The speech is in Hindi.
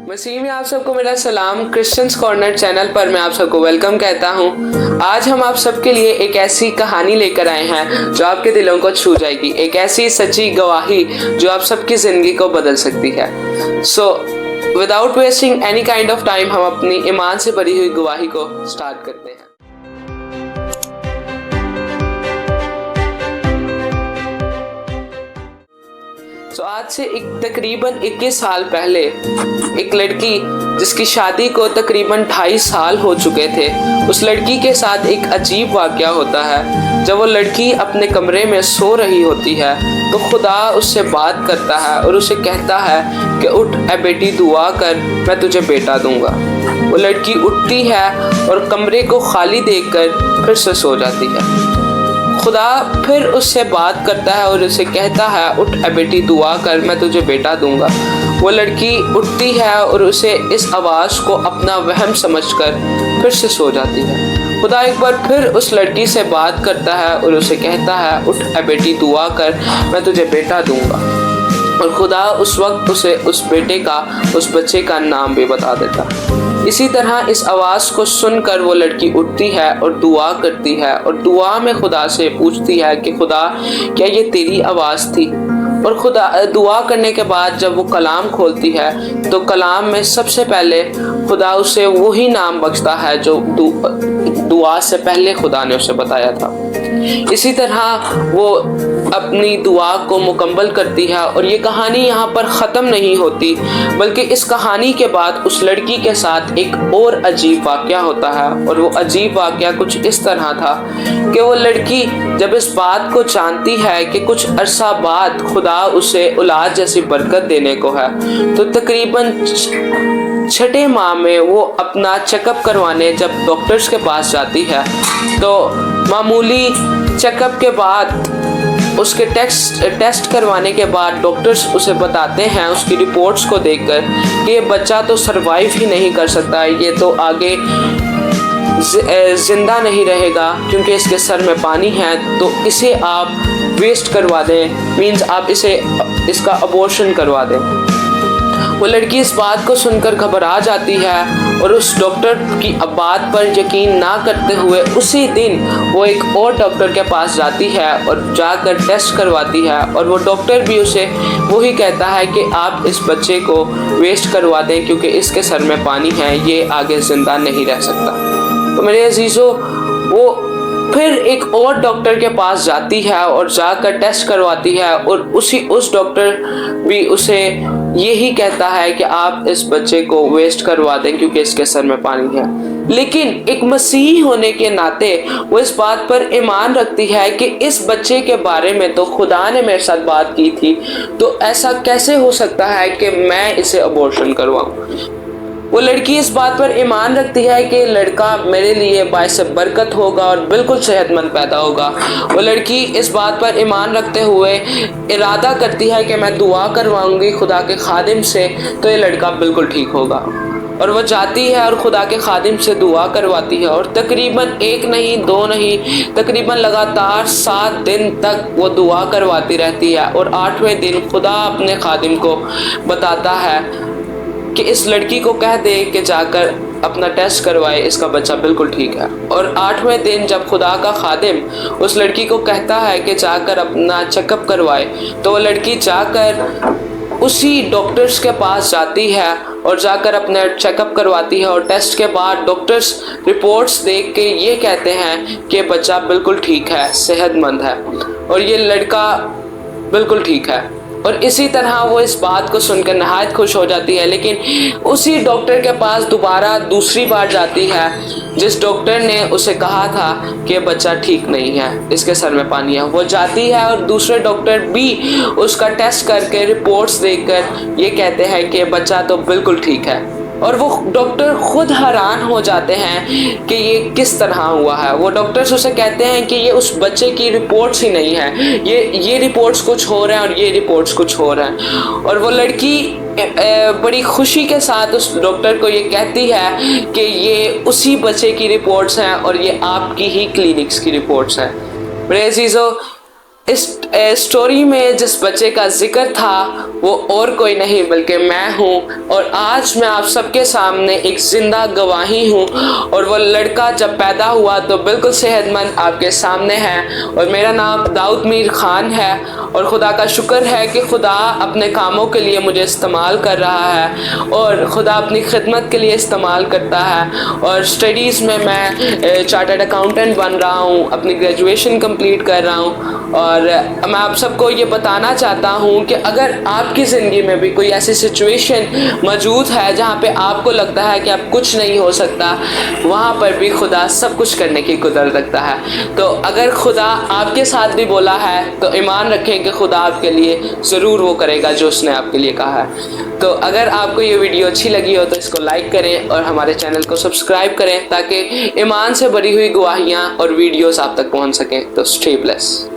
मसीह में आप सबको मेरा सलाम। क्रिश्चियंस कॉर्नर चैनल पर मैं आप सबको वेलकम कहता हूँ। आज हम आप सबके लिए एक ऐसी कहानी लेकर आए हैं जो आपके दिलों को छू जाएगी, एक ऐसी सच्ची गवाही जो आप सबकी जिंदगी को बदल सकती है। So without wasting any kind of time हम अपनी ईमान से भरी हुई गवाही को स्टार्ट करते हैं। आज से तकरीबन 21 साल पहले एक लड़की जिसकी शादी को तकरीबन 2.5 साल हो चुके थे, उस लड़की के साथ एक अजीब वाकया होता है। जब वो लड़की अपने कमरे में सो रही होती है तो खुदा उससे बात करता है और उसे कहता है कि उठ ए बेटी, दुआ कर, मैं तुझे बेटा दूंगा। वो लड़की उठती है और कमरे को खाली देखकर फिर से सो जाती है। खुदा फिर उससे बात करता है और उसे कहता है उठ ए बेटी, दुआ कर, मैं तुझे बेटा दूंगा। वो लड़की उठती है और उसे इस आवाज़ को अपना वहम समझकर फिर से सो जाती है। खुदा एक बार फिर उस लड़की से बात करता है और उसे कहता है उठ ए बेटी, दुआ कर, मैं तुझे बेटा दूंगा। और खुदा उस वक्त उसे उस बच्चे का नाम भी बता देता। इसी तरह इस आवाज़ को सुनकर वो लड़की उठती है और दुआ करती है और दुआ में खुदा से पूछती है कि खुदा, क्या ये तेरी आवाज़ थी? और खुदा दुआ करने के बाद जब वो कलाम खोलती है तो कलाम में सबसे पहले खुदा उसे वही नाम बख्शता है जो दुआ से पहले खुदा ने उसे बताया था। इसी तरह वो अपनी दुआ को मुकम्मल करती है और ये कहानी यहाँ पर ख़त्म नहीं होती, बल्कि इस कहानी के बाद उस लड़की के साथ एक और अजीब वाक़या होता है। और वो अजीब वाक़या कुछ इस तरह था कि वो लड़की जब इस बात को जानती है कि कुछ अरसा बाद खुदा उसे औलाद जैसी बरकत देने को है, तो तकरीबन 6ठे माह में वो अपना चेकअप करवाने जब डॉक्टर्स के पास जाती है तो मामूली चेकअप के बाद उसके टेस्ट करवाने के बाद डॉक्टर्स उसे बताते हैं उसकी रिपोर्ट्स को देखकर कि ये बच्चा तो सरवाइव ही नहीं कर सकता, ये तो आगे जिंदा नहीं रहेगा क्योंकि इसके सर में पानी है, तो इसे आप वेस्ट करवा दें, मीन्स आप इसका अबॉर्शन करवा दें। वो लड़की इस बात को सुनकर घबरा जाती है और उस डॉक्टर की बात पर यकीन ना करते हुए उसी दिन वो एक और डॉक्टर के पास जाती है और जाकर टेस्ट करवाती है। और वो डॉक्टर भी उसे वही कहता है कि आप इस बच्चे को वेस्ट करवा दें क्योंकि इसके सर में पानी है, ये आगे ज़िंदा नहीं रह सकता। तो मेरे अजीज़ों, वो फिर एक और डॉक्टर के पास जाती है और जाकर टेस्ट करवाती है और उस डॉक्टर भी उसे यही कहता है कि आप इस बच्चे को वेस्ट करवा दें क्योंकि इसके सर में पानी है। लेकिन एक मसीही होने के नाते वो इस बात पर ईमान रखती है कि इस बच्चे के बारे में तो खुदा ने मेरे साथ बात की थी, तो ऐसा कैसे हो सकता है कि मैं इसे अबॉर्शन करवाऊं। वो लड़की इस बात पर ईमान रखती है कि लड़का मेरे लिए बाइस बरकत होगा और बिल्कुल सेहतमंद पैदा होगा। वो लड़की इस बात पर ईमान रखते हुए इरादा करती है कि मैं दुआ करवाऊंगी खुदा के खादिम से तो ये लड़का बिल्कुल ठीक होगा। और वो जाती है और खुदा के खादिम से दुआ करवाती है और तकरीबन 1 नहीं 2 नहीं, तकरीबन लगातार 7 दिन तक वो दुआ करवाती रहती है। और 8वें दिन खुदा अपने खादिम को बताता है कि इस लड़की को कह दे कि जाकर अपना टेस्ट करवाए, इसका बच्चा बिल्कुल ठीक है। और 8वें दिन जब खुदा का खादिम उस लड़की को कहता है कि जाकर अपना चेकअप करवाए, तो वो लड़की जाकर उसी डॉक्टर्स के पास जाती है और जाकर अपना चेकअप करवाती है। और टेस्ट के बाद डॉक्टर्स रिपोर्ट्स देख के ये कहते हैं कि बच्चा बिल्कुल ठीक है, सेहतमंद है और ये लड़का बिल्कुल ठीक है। और इसी तरह वो इस बात को सुनकर नहायत खुश हो जाती है। लेकिन उसी डॉक्टर के पास दोबारा दूसरी बार जाती है जिस डॉक्टर ने उसे कहा था कि बच्चा ठीक नहीं है, इसके सर में पानी है। वो जाती है और दूसरे डॉक्टर भी उसका टेस्ट करके रिपोर्ट्स देखकर ये कहते हैं कि बच्चा तो बिल्कुल ठीक है। और वो डॉक्टर खुद हैरान हो जाते हैं कि ये किस तरह हुआ है। वो डॉक्टर्स उसे कहते हैं कि ये उस बच्चे की रिपोर्ट्स ही नहीं है, ये रिपोर्ट्स कुछ हो रहे हैं और ये रिपोर्ट्स कुछ हो रहे हैं। और वो लड़की बड़ी खुशी के साथ उस डॉक्टर को ये कहती है कि ये उसी बच्चे की रिपोर्ट्स हैं और ये आपकी ही क्लिनिक्स की रिपोर्ट्स हैं। मेरे अजीज़ों, इस स्टोरी में जिस बच्चे का जिक्र था वो और कोई नहीं बल्कि मैं हूँ, और आज मैं आप सबके सामने एक जिंदा गवाही हूँ। और वो लड़का जब पैदा हुआ तो बिल्कुल सेहतमंद आपके सामने है, और मेरा नाम दाऊद मीर खान है। और खुदा का शुक्र है कि खुदा अपने कामों के लिए मुझे इस्तेमाल कर रहा है, और खुदा अपनी खिदमत के लिए इस्तेमाल करता है। और स्टडीज़ में मैं चार्टर्ड अकाउंटेंट बन रहा हूँ, अपनी ग्रेजुएशन कंप्लीट कर रहा हूँ। और मैं आप सबको ये बताना चाहता हूँ कि अगर आपकी ज़िंदगी में भी कोई ऐसी सिचुएशन मौजूद है जहाँ पे आपको लगता है कि अब कुछ नहीं हो सकता, वहाँ पर भी खुदा सब कुछ करने की कुदरत रखता है। तो अगर खुदा आपके साथ भी बोला है तो ईमान रखें कि खुदा आपके लिए ज़रूर वो करेगा जो उसने आपके लिए कहा है। तो अगर आपको ये वीडियो अच्छी लगी हो तो इसको लाइक करें और हमारे चैनल को सब्सक्राइब करें, ताकि ईमान से भरी हुई गवाहियाँ और वीडियोस आप तक पहुँच सकें। तो स्टे ब्लेस्ड।